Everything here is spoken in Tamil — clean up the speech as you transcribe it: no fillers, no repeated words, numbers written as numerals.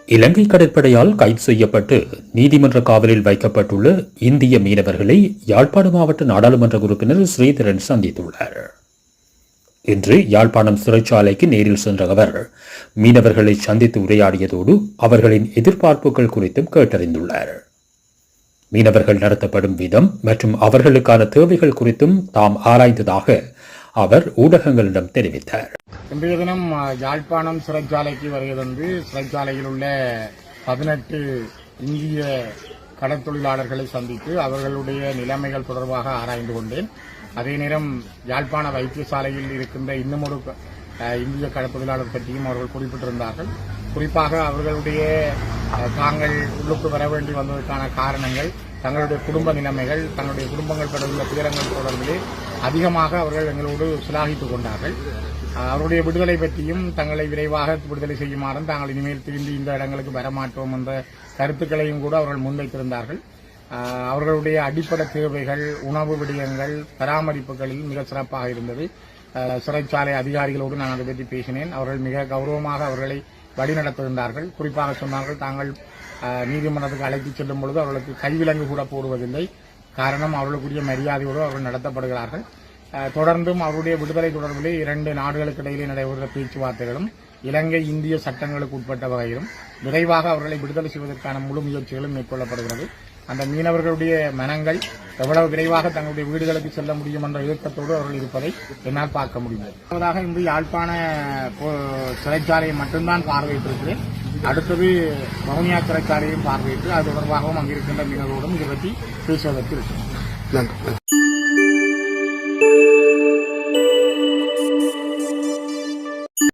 இலங்கை கடற்படையால் கைது செய்யப்பட்டு நீதிமன்ற காவலில் வைக்கப்பட்டுள்ள இந்திய மீனவர்களை யாழ்ப்பாண மாவட்ட நாடாளுமன்ற உறுப்பினர் ஸ்ரீதரன் சந்தித்துள்ளார். இன்று யாழ்ப்பாணம் சிறைச்சாலைக்கு நேரில் சென்ற அவர் மீனவர்களை சந்தித்து உரையாடியதோடு அவர்களின் எதிர்பார்ப்புகள் குறித்தும் கேட்டறிந்துள்ளார். மீனவர்கள் நடத்தப்படும் விதம் மற்றும் அவர்களுக்கான தேவைகள் குறித்தும் தாம் ஆராய்ந்ததாக அவர் ஊடகங்களிடம் தெரிவித்தார். இன்றைய தினம் யாழ்ப்பாணம் சிறைச்சாலைக்கு வருகிறது. சிறைச்சாலையில் உள்ள 18 இந்திய கடற்தொழிலாளர்களை சந்தித்து அவர்களுடைய நிலைமைகள் தொடர்பாக ஆராய்ந்து கொண்டேன். அதே நேரம் யாழ்ப்பாண வைத்தியசாலையில் இருக்கின்ற இன்னும் ஒரு இந்திய கடற்தொழிலாளர் பற்றியும் அவர்கள் குறிப்பிட்டிருந்தார்கள். குறிப்பாக அவர்களுடைய தாங்கள் உள்ளுக்கு வர வேண்டி வந்ததற்கான காரணங்கள், தங்களுடைய குடும்ப நிலைமைகள், தங்களுடைய குடும்பங்கள் பெற்றுள்ள துயரங்கள் தொடர்பிலே அதிகமாக அவர்கள் எங்களோடு சிலாகித்துக் கொண்டார்கள். அவருடைய விடுதலை பற்றியும் தங்களை விரைவாக விடுதலை செய்யுமாறும் தாங்கள் இனிமேல் திரும்பி இந்த இடங்களுக்கு வரமாட்டோம் என்ற கருத்துக்களையும் கூட அவர்கள் முன்வைத்திருந்தார்கள். அவர்களுடைய அடிப்படை தேவைகள், உணவு விடயங்கள், பராமரிப்புகளில் மிக சிறப்பாக இருந்தது. சிறைச்சாலை அதிகாரிகளோடு நான் அதை பற்றி பேசினேன். அவர்கள் மிக கௌரவமாக அவர்களை வழிநடத்துகின்றார்கள். குறிப்பாக சொன்னார்கள், தாங்கள் நீதிமன்றத்துக்கு அழைத்துச் செல்லும் பொழுது அவர்களுக்கு கைவிலங்கு கூட போடுவதில்லை. காரணம், அவர்களுக்குரிய மரியாதையோடு அவர்கள் நடத்தப்படுகிறார்கள். தொடர்ந்தும் அவருடைய விடுதலை தொடர்பிலே 2 நாடுகளுக்கு இடையிலே நடைபெறுகிற பேச்சுவார்த்தைகளும் இலங்கை இந்திய சட்டங்களுக்கு உட்பட்ட வகையிலும் விரைவாக அவர்களை விடுதலை செய்வதற்கான முழு முயற்சிகளும் மேற்கொள்ளப்படுகிறது. அந்த மீனவர்களுடைய மனங்கள் எவ்வளவு விரைவாக தங்களுடைய வீடுகளுக்கு செல்ல முடியும் என்ற இயக்கத்தோடு அவர்கள் இருப்பதை என்னால் பார்க்க முடியும். முதலாவதாக இன்று யாழ்ப்பாண சிறைச்சாலையை மட்டும்தான் பார்வையிட்டிருக்கிறேன். அடுத்தது வவுனியா சிறைச்சாலையும் பார்வையிட்டு அது தொடர்பாகவும் அங்கிருக்கின்ற மீனவர்களோடும் இதை பற்றி பேசுவதற்கு இருக்கிறேன்.